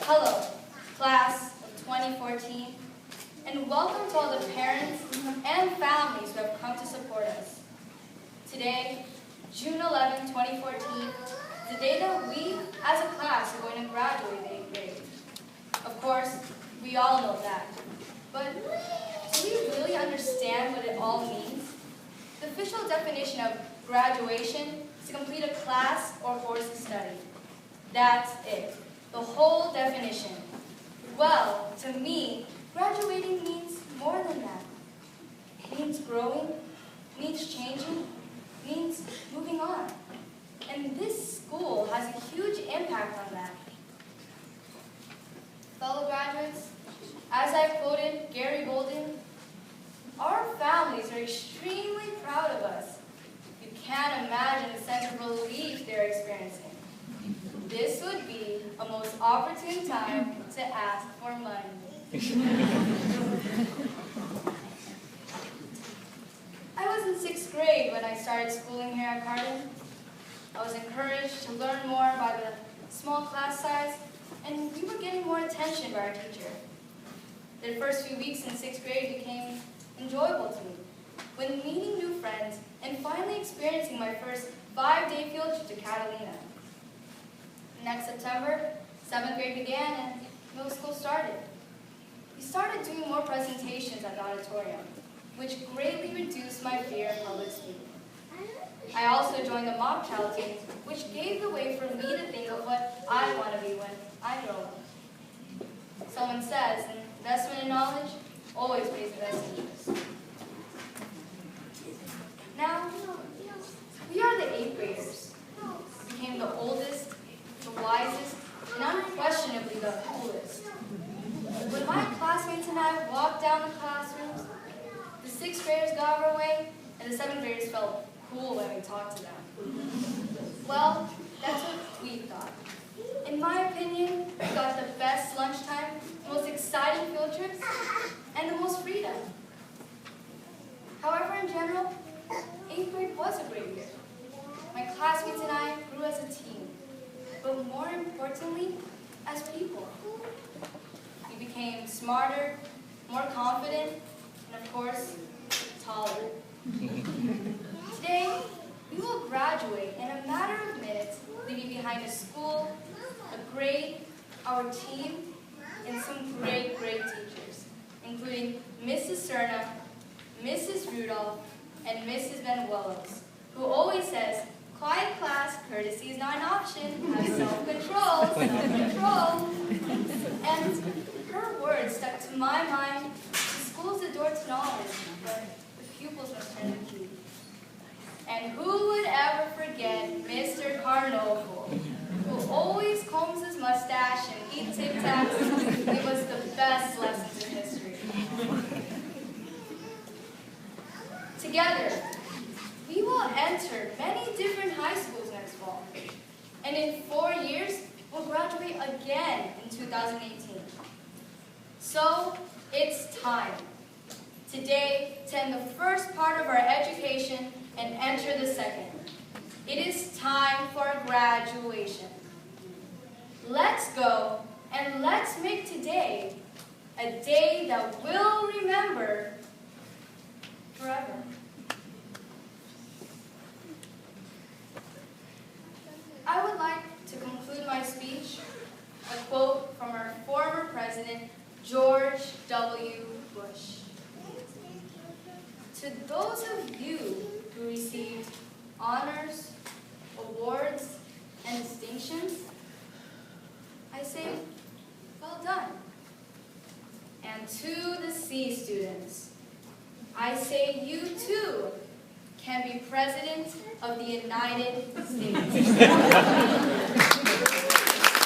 Hello, class of 2014, and welcome to all the parents and families who have come to support us. Today, June 11, 2014, is the day that we, as a class, are going to graduate 8th grade. Of course, we all know that. But do we really understand what it all means? The official definition of graduation is to complete a class or course of study. That's it. The whole definition. Well, to me, graduating means more than that. It means growing, means changing, means moving on. And this school has a huge impact on that. Fellow graduates, as I quoted Gary Golden, our families are extremely proud of us. You can't imagine the sense of relief they're experiencing. This would be a most opportune time to ask for money. I was in 6th grade when I started schooling here at Cardin. I was encouraged to learn more by the small class size, and we were getting more attention by our teacher. The first few weeks in 6th grade became enjoyable to me, when meeting new friends and finally experiencing my first 5-day field trip to Catalina. Next September, 7th grade began and middle school started. We started doing more presentations at the auditorium, which greatly reduced my fear of public speaking. I also joined the mock trial team, which gave the way for me to think of what I want to be when I grow up. Someone says, investment in knowledge always pays the best interest. Now, we are the 8th graders. We became the oldest, the wisest, and unquestionably the coolest. When my classmates and I walked down the classrooms, the 6th graders got our way, and the 7th graders felt cool when we talked to them. Well, that's what we thought. In my opinion, we got the best lunchtime, the most exciting field trips, and the most freedom. However, in general, 8th grade was a great year. My classmates and I grew as a team, but more importantly, as people. We became smarter, more confident, and of course, taller. Today, we will graduate in a matter of minutes, leaving behind a school, a grade, our team, and some great, great teachers, including Mrs. Cerna, Mrs. Rudolph, and Mrs. Benuelos, who always says, "Quiet class, courtesy is not an option, have self-control, self-control." And her words stuck to my mind, the school's a door to knowledge, but the pupils must turn the key. And who would ever forget Mr. Carnoval, who always combs his mustache and eats Tic Tacs, gave us the best lessons in history. Together, we will enter many different high schools next fall. And in 4 years, we'll graduate again in 2018. So, it's time. Today, to end the first part of our education and enter the second. It is time for graduation. Let's go and let's make today a day that we'll remember forever. I would like to conclude my speech, a quote from our former president, George W. Bush. To those of you who received honors, awards, and distinctions, I say, well done. And to the C students, I say you too can be President of the United States.